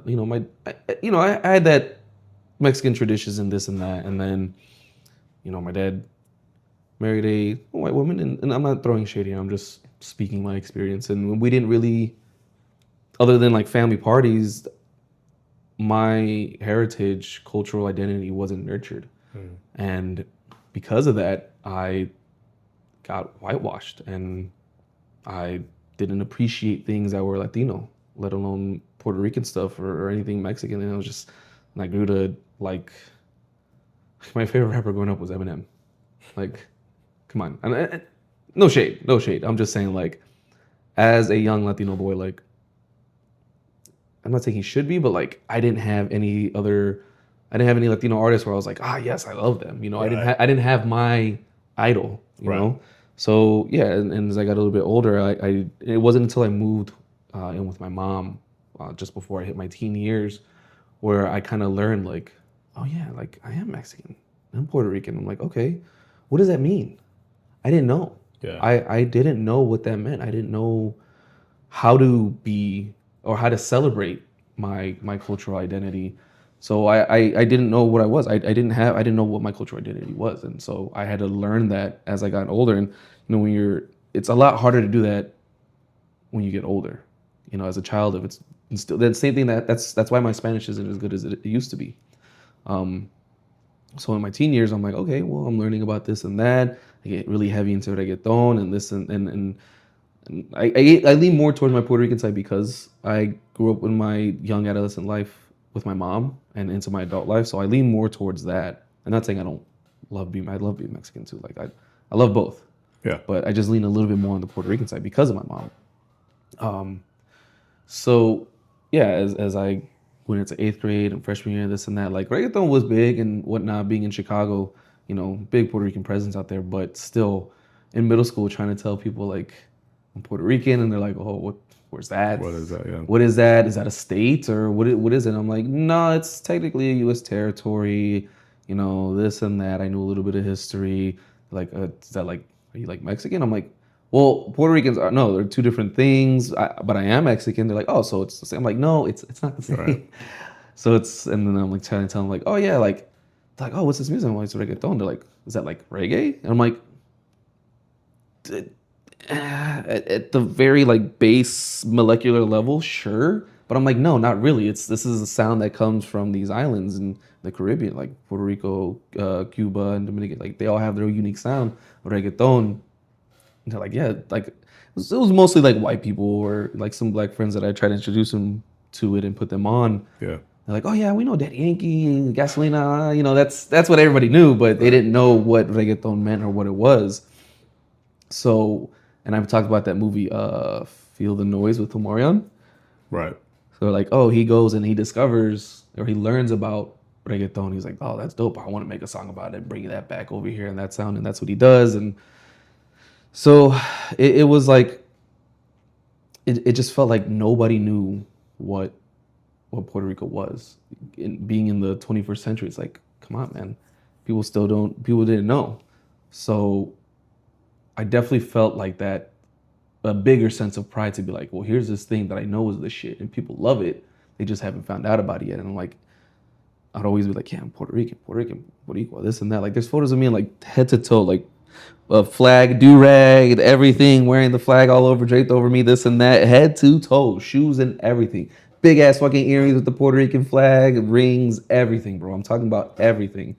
had that Mexican traditions and this and that, and then my dad married a white woman, and I'm not throwing shade here. I'm just speaking my experience, and we didn't really, other than like family parties, my heritage, cultural identity wasn't nurtured. And because of that, I got whitewashed and I didn't appreciate things that were Latino, let alone Puerto Rican stuff or anything Mexican. And I grew to like, my favorite rapper growing up was Eminem. Like, come on. And no shade. I'm just saying, like, as a young Latino boy, like, I'm not saying he should be, but like I didn't have any Latino artists where I was like, yes, I love them. I didn't have my idol, you know? So yeah, and as I got a little bit older, it wasn't until I moved in with my mom just before I hit my teen years where I kind of learned like, oh yeah, like I am Mexican, I'm Puerto Rican. I'm like, okay, what does that mean? I didn't know. Yeah. I didn't know what that meant. I didn't know how to be or how to celebrate my cultural identity. So I didn't know what I was. I didn't know what my cultural identity was. And so I had to learn that as I got older. And it's a lot harder to do that when you get older. As a child, if it's still the same thing that's why my Spanish isn't as good as it used to be. So in my teen years, I'm like, okay, well, I'm learning about this and that. I get really heavy into reggaeton and this and I lean more towards my Puerto Rican side because I grew up in my young adolescent life with my mom and into my adult life. So I lean more towards that. I'm not saying I love being Mexican too. Like I love both. Yeah. But I just lean a little bit more on the Puerto Rican side because of my mom. So yeah, as I went into 8th grade and freshman year, this and that, like reggaeton was big and whatnot, being in Chicago, big Puerto Rican presence out there, but still in middle school trying to tell people like I'm Puerto Rican and they're like, oh, where's that? What is that? Yeah. What is that? Is that a state or what is it? And I'm like, no, it's technically a U.S. territory, this and that. I knew a little bit of history. Like, is that like, are you like Mexican? I'm like, well, Puerto Ricans no, they're two different things, but I am Mexican. They're like, oh, so it's the same. I'm like, no, it's not the same. Right. So and then I'm like trying to tell them like, oh yeah, like, oh, what's this music? I'm like, it's reggaeton. They're like, is that like reggae? And I'm like, at the very like base molecular level, sure. But I'm like, no, not really. This is a sound that comes from these islands in the Caribbean, like Puerto Rico, Cuba, and Dominican. Like they all have their unique sound. Reggaeton. And they're like, yeah, like it was mostly like white people or like some black friends that I tried to introduce them to it and put them on. Yeah. They're like, oh yeah, we know Daddy Yankee and Gasolina. That's what everybody knew, but they didn't know what reggaeton meant or what it was. So, and I've talked about that movie, Feel the Noise with Omarion. Right. So like, oh, he goes and he discovers or he learns about reggaeton. He's like, oh, that's dope. I want to make a song about it, bring that back over here and that sound. And that's what he does. And so it was like, it just felt like nobody knew what Puerto Rico was. Being in the 21st century, it's like, come on, man. People didn't know. So I definitely felt like that, a bigger sense of pride to be like, well, here's this thing that I know is the shit and people love it. They just haven't found out about it yet. And I'm like, I'd always be like, yeah, I'm Puerto Rican, Boricua, this and that. Like there's photos of me like head to toe, like a flag, do-rag, everything, wearing the flag all over, draped over me, this and that, head to toe, shoes and everything. Big ass fucking earrings with the Puerto Rican flag, rings, everything, bro. I'm talking about everything.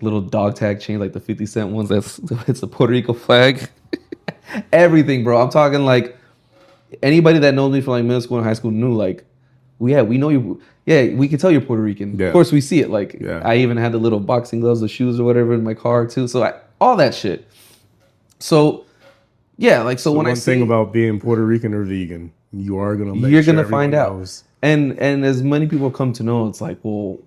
Little dog tag chain like the 50 Cent ones, it's the Puerto Rico flag. Everything, bro. I'm talking like anybody that knows me from like middle school and high school knew like, we know you. Yeah, we can tell you're Puerto Rican. Yeah. Of course, we see it. Like, yeah. I even had the little boxing gloves, the shoes or whatever in my car too. So all that shit. So, yeah, like so when I say, one thing about being Puerto Rican or vegan, you're gonna find out. and as many people come to know, it's like, well,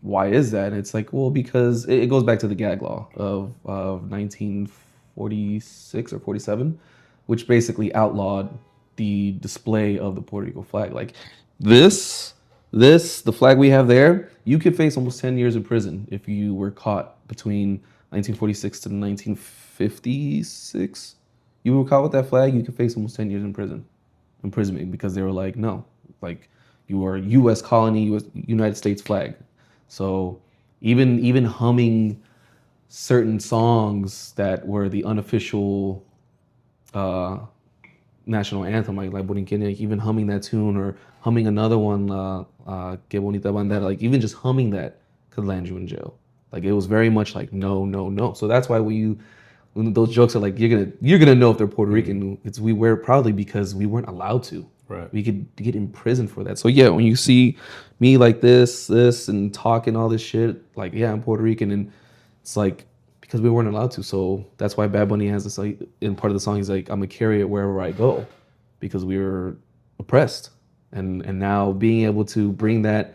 why is that? And it's like, well, because it goes back to the gag law of 1946 or 47, which basically outlawed the display of the Puerto Rico flag. Like this, the flag we have there, you could face almost 10 years in prison if you were caught between 1946 to 1956. You were caught with that flag, you could face almost 10 years in prison, imprisonment, because they were like, no, like you are a U.S. colony, U.S. United States flag. So even humming certain songs that were the unofficial national anthem, like Borinqueña, even humming that tune or humming another one, Que Bonita Bandera, like even just humming that could land you in jail. Like it was very much like no, no, no. So that's why when those jokes are like you're gonna know if they're Puerto Rican. It's we wear it proudly because we weren't allowed to. Right. We could get in prison for that. So yeah, when you see me like this, and talking all this shit, like yeah, I'm Puerto Rican, and it's like because we weren't allowed to. So that's why Bad Bunny has this like in part of the song. He's like, I'm gonna carry it wherever I go, because we were oppressed, and now being able to bring that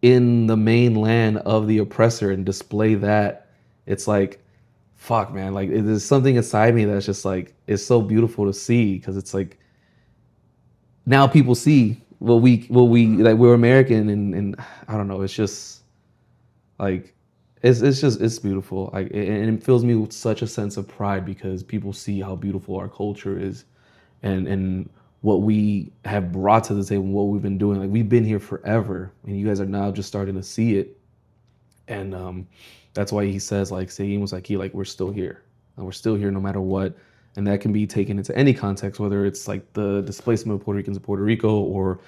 in the mainland of the oppressor and display that, it's like, fuck, man, like there's something inside me that's just like it's so beautiful to see because it's like now people see what we like we're American and I don't know, it's just like it's beautiful. Like and it fills me with such a sense of pride because people see how beautiful our culture is and what we have brought to the table, what we've been doing. Like we've been here forever and you guys are now just starting to see it. And that's why he says like Seguin was like we're still here. And we're still here no matter what. And that can be taken into any context, whether it's like the displacement of Puerto Ricans in Puerto Rico or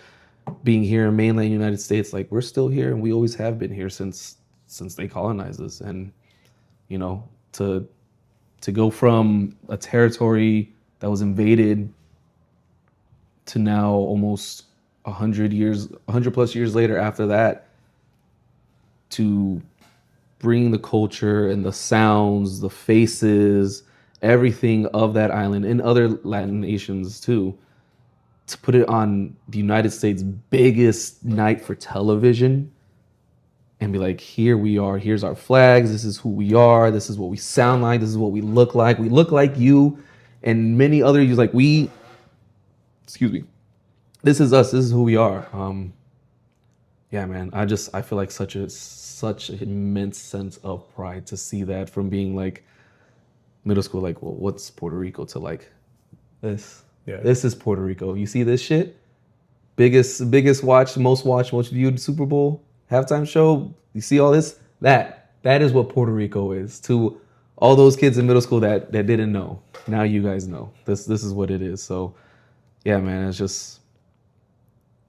being here in mainland United States. Like we're still here and we always have been here since they colonized us. And you know, to go from a territory that was invaded to now almost 100 plus years later after that, to bring the culture and the sounds, the faces, everything of that island and other Latin nations too, to put it on the United States' biggest night for television and be like, here we are, here's our flags, this is who we are, this is what we sound like, this is what we look like you and many other you like excuse me, this is us, this is who we are. Yeah, man, I feel like such an immense sense of pride to see that from being like middle school, like, well, what's Puerto Rico to like this? Yeah. This is Puerto Rico. You see this shit? Biggest watched, most viewed Super Bowl halftime show. You see all this? That is what Puerto Rico is to all those kids in middle school that didn't know. Now you guys know. This is what it is. So yeah, man, it's just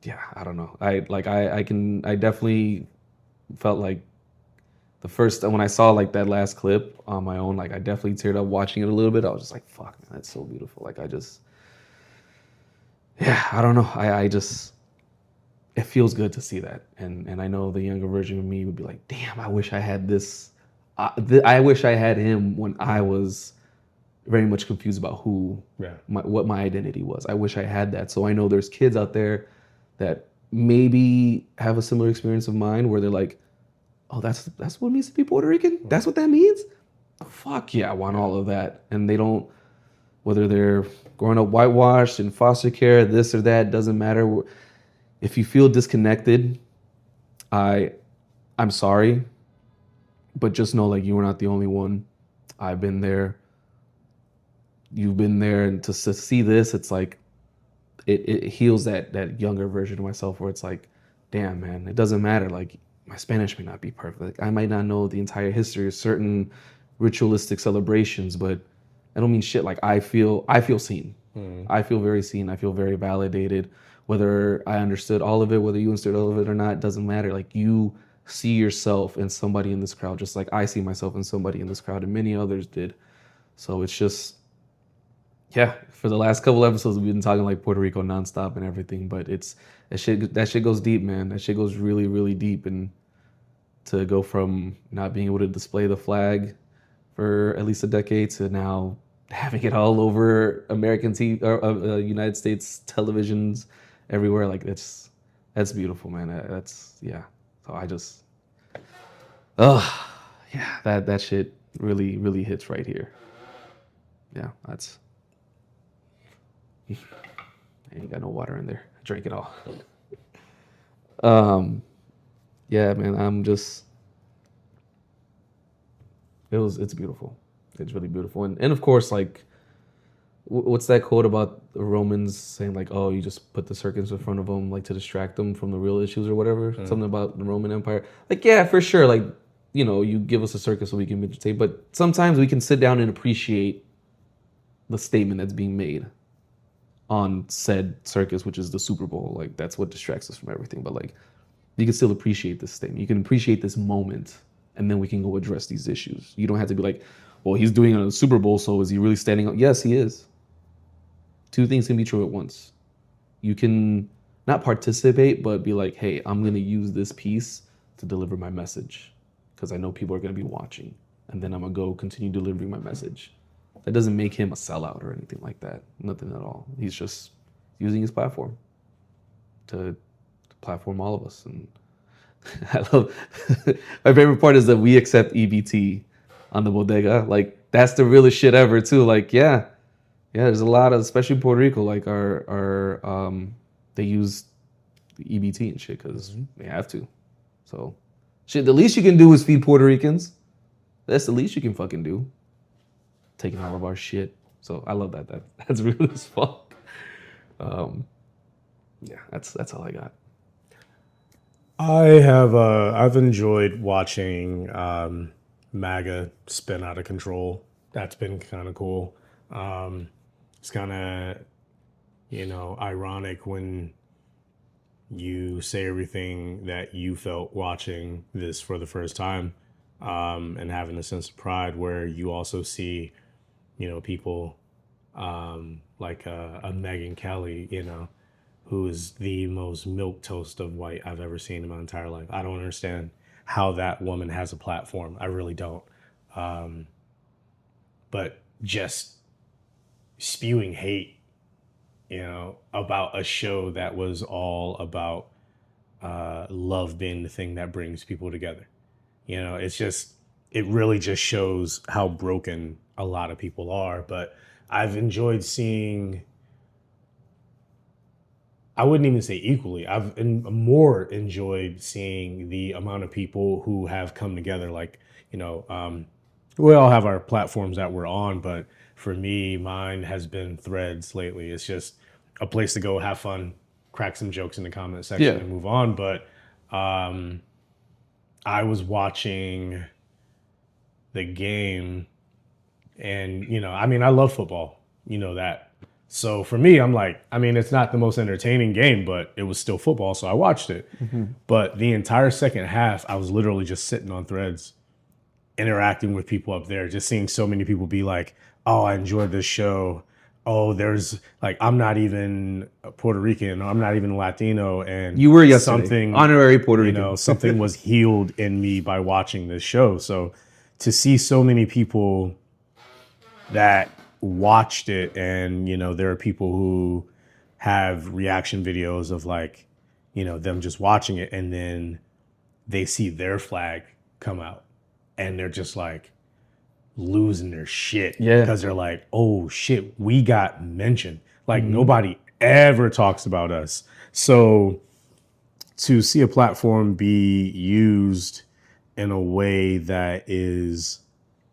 yeah, I don't know. I definitely felt like the first when I saw like that last clip on my own, like I definitely teared up watching it a little bit. I was just like, fuck, man, that's so beautiful. Like I don't know. I just it feels good to see that, and I know the younger version of me would be like, damn, I wish I had this. I wish I had him when I was very much confused about what my identity was. I wish I had that. So I know there's kids out there that maybe have a similar experience of mine where they're like, oh, that's what it means to be Puerto Rican? That's what that means? Fuck yeah, I want all of that. And they don't, whether they're growing up whitewashed in foster care, this or that, doesn't matter. If you feel disconnected, I'm sorry, but just know like you are not the only one. I've been there. You've been there, and to see this, it's like it heals that younger version of myself where it's like, damn, man, it doesn't matter. Like my Spanish may not be perfect. Like, I might not know the entire history of certain ritualistic celebrations, but I don't mean shit. Like I feel seen. I feel very seen. I feel very validated. Whether I understood all of it, whether you understood all of it or not, doesn't matter. Like you see yourself in somebody in this crowd, just like I see myself in somebody in this crowd, and many others did. So it's just, yeah. For the last couple episodes, we've been talking like Puerto Rico nonstop and everything, but that shit goes deep, man. That shit goes really, really deep, and to go from not being able to display the flag for at least a decade to now having it all over American TV or United States televisions everywhere, like it's That's beautiful, man. That's yeah. So I just, oh yeah, that shit really really hits right here. Yeah, that's. I ain't got no water in there. I drank it all. Yeah, man. I'm just. It's beautiful. It's really beautiful, and of course, like, what's that quote about the Romans saying like, oh, you just put the circus in front of them like to distract them from the real issues or whatever. Something about the Roman Empire. Like, yeah, for sure. Like, you know, you give us a circus so we can meditate, but sometimes we can sit down and appreciate the statement that's being made on said circus, which is the Super Bowl. Like, that's what distracts us from everything. But like, you can still appreciate this statement. You can appreciate this moment, and then we can go address these issues. You don't have to be like, well, he's doing it on the Super Bowl, so is he really standing up? Yes, he is. Two things can be true at once. You can not participate, but be like, hey, I'm going to use this piece to deliver my message because I know people are going to be watching. And then I'm going to go continue delivering my message. That doesn't make him a sellout or anything like that. Nothing at all. He's just using his platform to platform all of us. And I love, my favorite part is that we accept EBT on the bodega. Like, that's the realest shit ever too. Like, yeah, there's a lot of, especially Puerto Rico, like they use the EBT and shit because they have to. So, shit, the least you can do is feed Puerto Ricans. That's the least you can fucking do. Taking all of our shit. So I love that. That's real as fuck. Yeah, that's all I got. I've enjoyed watching MAGA spin out of control. That's been kind of cool. It's kind of, ironic when you say everything that you felt watching this for the first time, and having a sense of pride where you also see, people like a Megyn Kelly, who is the most milquetoast of white I've ever seen in my entire life. I don't understand how that woman has a platform. I really don't. But just spewing hate, about a show that was all about love being the thing that brings people together. It really just shows how broken a lot of people are. But I've enjoyed seeing, I wouldn't even say equally, I've more enjoyed seeing the amount of people who have come together. Like, we all have our platforms that we're on, but for me, mine has been Threads lately. It's just a place to go, have fun, crack some jokes in the comment section and move on. But I was watching the game and, I love football, that. So for me, I'm like, it's not the most entertaining game, but it was still football, so I watched it. Mm-hmm. But the entire second half, I was literally just sitting on Threads, interacting with people up there, just seeing so many people be like, oh, I enjoyed this show. Oh, there's like, I'm not even Puerto Rican, or I'm not even Latino. And you were yesterday. Honorary Puerto Rican. Something was healed in me by watching this show. So to see so many people that watched it, and there are people who have reaction videos of like, them just watching it, and then they see their flag come out and they're just like losing their shit because they're like, oh shit, we got mentioned. Like, nobody ever talks about us. So to see a platform be used in a way that is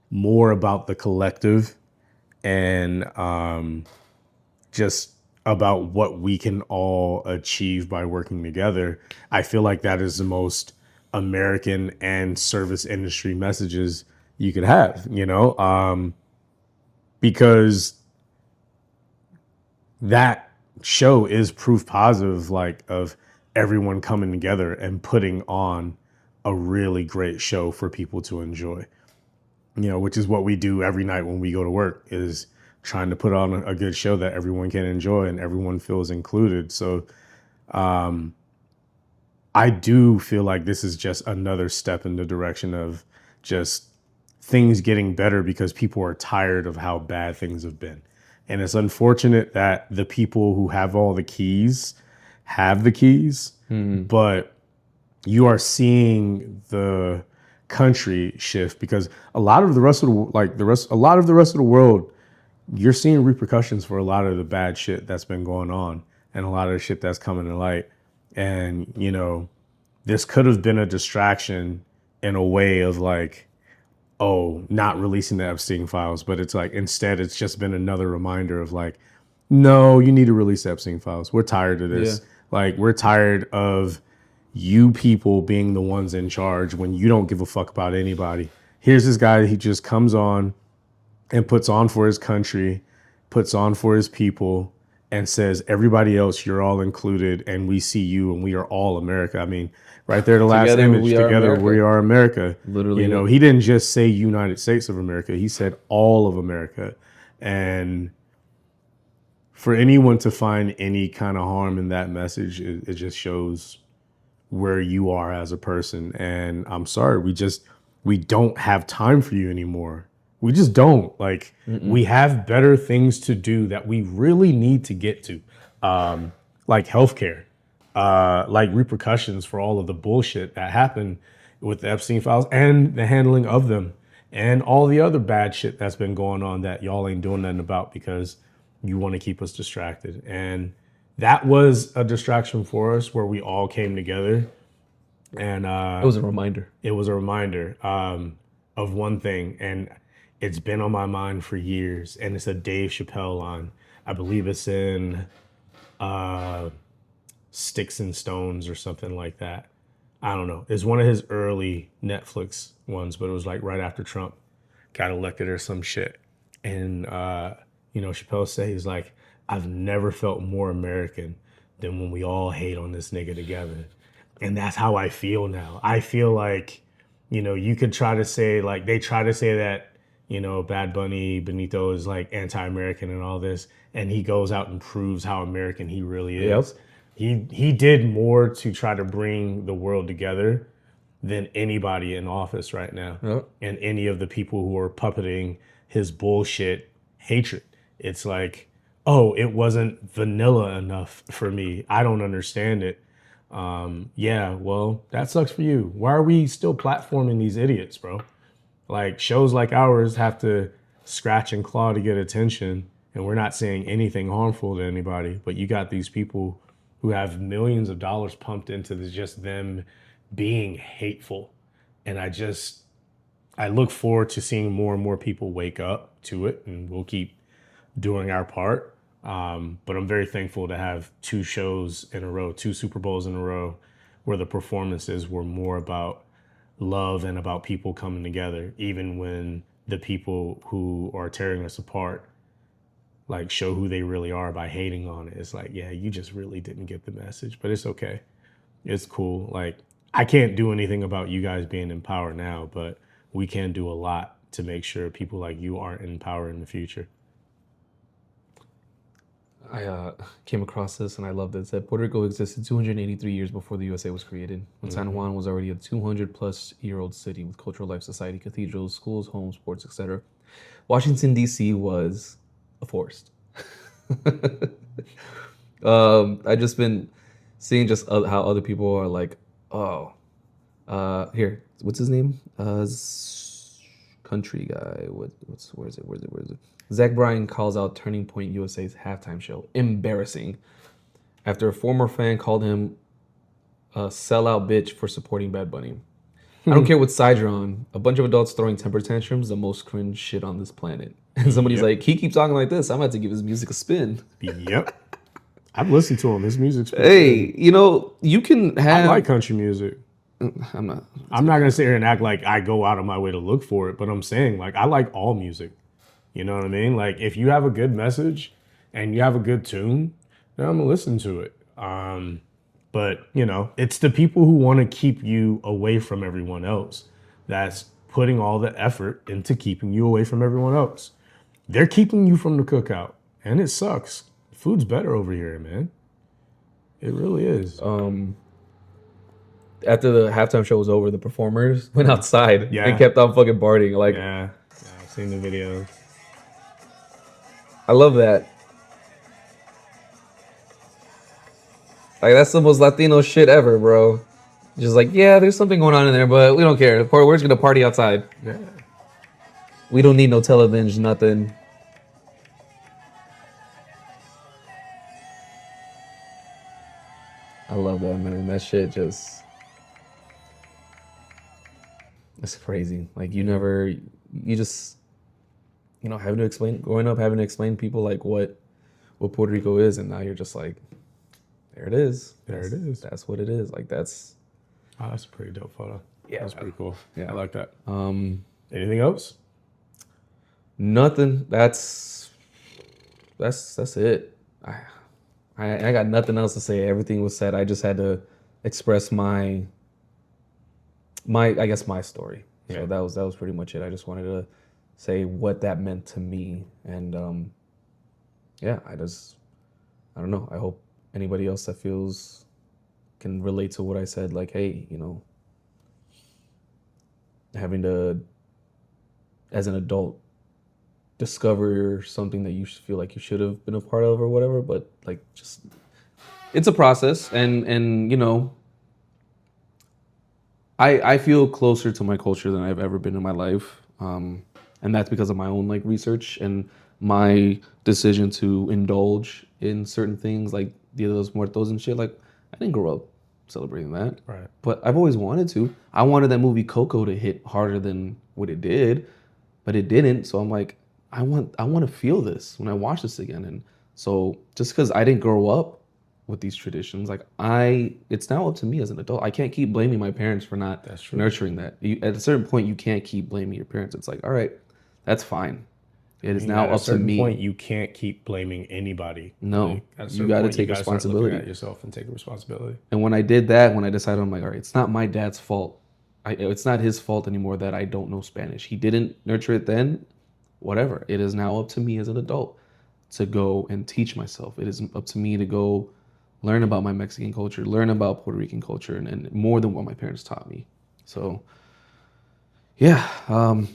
more about the collective and just about what we can all achieve by working together, I feel like that is the most American and service industry messages you could have, because that show is proof positive, like, of everyone coming together and putting on a really great show for people to enjoy, which is what we do every night when we go to work, is trying to put on a good show that everyone can enjoy and everyone feels included. So I do feel like this is just another step in the direction of just things getting better, because people are tired of how bad things have been. And it's unfortunate that the people who have all the keys have the keys, but you are seeing the country shift because a lot of the rest of the world, you're seeing repercussions for a lot of the bad shit that's been going on and a lot of the shit that's coming to light. And, you know, this could have been a distraction in a way of like, oh, not releasing the Epstein files. But it's like, instead, it's just been another reminder of like, no, you need to release the Epstein files. We're tired of this. Yeah. Like, we're tired of you people being the ones in charge when you don't give a fuck about anybody. Here's this guy, he just comes on and puts on for his country, puts on for his people, and says, everybody else, you're all included, and we see you, and we are all America. I mean, right there, the last Together image, we are together America. we are America. Literally, you know, yeah. he didn't just say United States of America, he said all of America. And for anyone to find any kind of harm in that message, it just shows where you are as a person. And I'm sorry, we don't have time for you anymore. We just don't. Like, we have better things to do that we really need to get to, like healthcare, like repercussions for all of the bullshit that happened with the Epstein files and the handling of them and all the other bad shit that's been going on that y'all ain't doing nothing about because you want to keep us distracted. And that was a distraction for us where we all came together. And It was a reminder. it was a reminder of one thing. And it's been on my mind for years. And it's a Dave Chappelle line. I believe it's in Sticks and Stones or something like that. I don't know. It's one of his early Netflix ones, but it was like right after Trump got elected or some shit. And, you know, Chappelle said, he's like, I've never felt more American than when we all hate on this nigga together. And that's how I feel now. I feel like, you know, you could try to say, like, they try to say that, you know, Bad Bunny, Benito is like anti-American and all this. And he goes out and proves how American he really is. He did more to try to bring the world together than anybody in office right now. Yep. And any of the people who are puppeting his bullshit hatred. It's like, oh, it wasn't vanilla enough for me. I don't understand it. Yeah, well, that sucks for you. Why are we still platforming these idiots, bro? Like, shows like ours have to scratch and claw to get attention, and we're not saying anything harmful to anybody, but you got these people who have millions of dollars pumped into just them being hateful. And I look forward to seeing more and more people wake up to it, and we'll keep doing our part. But I'm very thankful to have two shows in a row, two Super Bowls in a row, where the performances were more about love and about people coming together, even when the people who are tearing us apart like show who they really are by hating on it. It's like, yeah, you just really didn't get the message, but it's okay. It's cool. Like, I can't do anything about you guys being in power now, but we can do a lot to make sure people like you aren't in power in the future. I came across this and I loved it. It said Puerto Rico existed 283 years before the USA was created, when San Juan was already a 200-plus-year-old city with cultural life, society, cathedrals, schools, homes, sports, etc. Washington, D.C. was a forest. I just been seeing just how other people are like, oh, here, what's his name? Country guy. Where is it? Zach Bryan calls out Turning Point USA's halftime show embarrassing after a former fan called him a sellout bitch for supporting Bad Bunny. I don't care what side you're on. A bunch of adults throwing temper tantrums, the most cringe shit on this planet. And somebody's like, he keeps talking like this, I'm about to give his music a spin. Yep. I've listened to him. His music's pretty Hey, good. you know, you can have... I like country music. I'm not going to sit here and act like I go out of my way to look for it, but I'm saying, like, I like all music. You know what I mean? Like, if you have a good message and you have a good tune, then I'm going to listen to it. But, you know, it's the people who want to keep you away from everyone else that's putting all the effort into keeping you away from everyone else. They're keeping you from the cookout, and it sucks. Food's better over here, man. It really is. After the halftime show was over, the performers went outside Yeah. and kept on fucking partying. Like, Yeah, I've seen the video. I love that. Like that's the most Latino shit ever, bro. Just like, yeah, there's something going on in there, but we don't care. We're just gonna party outside. Yeah. We don't need no television, nothing. I love that, man. That shit just, it's crazy. Like you just, having to explain, growing up, having to explain to people like what Puerto Rico is, and now you're just like, there it is. There it is. That's what it is. Like that's. Oh, that's a pretty dope photo. Yeah. That's pretty cool. Yeah. I like that. Anything else? Nothing. That's it. I got nothing else to say. Everything was said. I just had to express my I guess my story. Yeah. So that was pretty much it. I just wanted to say what that meant to me, and yeah, I don't know. I hope anybody else that feels can relate to what I said. Like, hey, having to, as an adult, discover something that you feel like you should have been a part of or whatever, but like just it's a process, and I feel closer to my culture than I've ever been in my life, and that's because of my own like research and my decision to indulge in certain things like Dia de los Muertos and shit. Like I didn't grow up celebrating that, Right. but I've always wanted to. I wanted that movie Coco to hit harder than what it did, but it didn't. So I'm like, I want to feel this when I watch this again. And so just because I didn't grow up with these traditions, like it's now up to me as an adult. I can't keep blaming my parents for not nurturing that. At a certain point, you can't keep blaming your parents. It's like, all right, that's fine. It is now up to me. At a certain point, you can't keep blaming anybody. No, Like, at a you certain got to point, take gotta start looking responsibility. at yourself and take responsibility. And when I did that, when I decided, I'm like, all right, it's not my dad's fault. It's not his fault anymore that I don't know Spanish. He didn't nurture it then. Whatever. It is now up to me as an adult to go and teach myself. It is up to me to go learn about my Mexican culture, learn about Puerto Rican culture, and more than what my parents taught me. So, yeah, I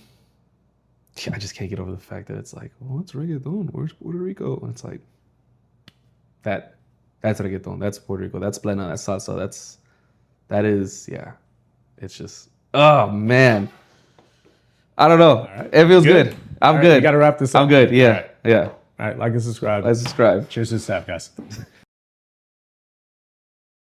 just can't get over the fact that it's like, well, it's reggaeton. Where's Puerto Rico? And it's like, that's reggaeton. That's Puerto Rico. That's plena. That's salsa. That is, yeah. It's just, oh, man. I don't know. Right. It feels good. I'm All right, good. we got to wrap this up. I'm good. Yeah. All right. Yeah. All right, like and subscribe. Let's subscribe. Cheers to the staff, guys.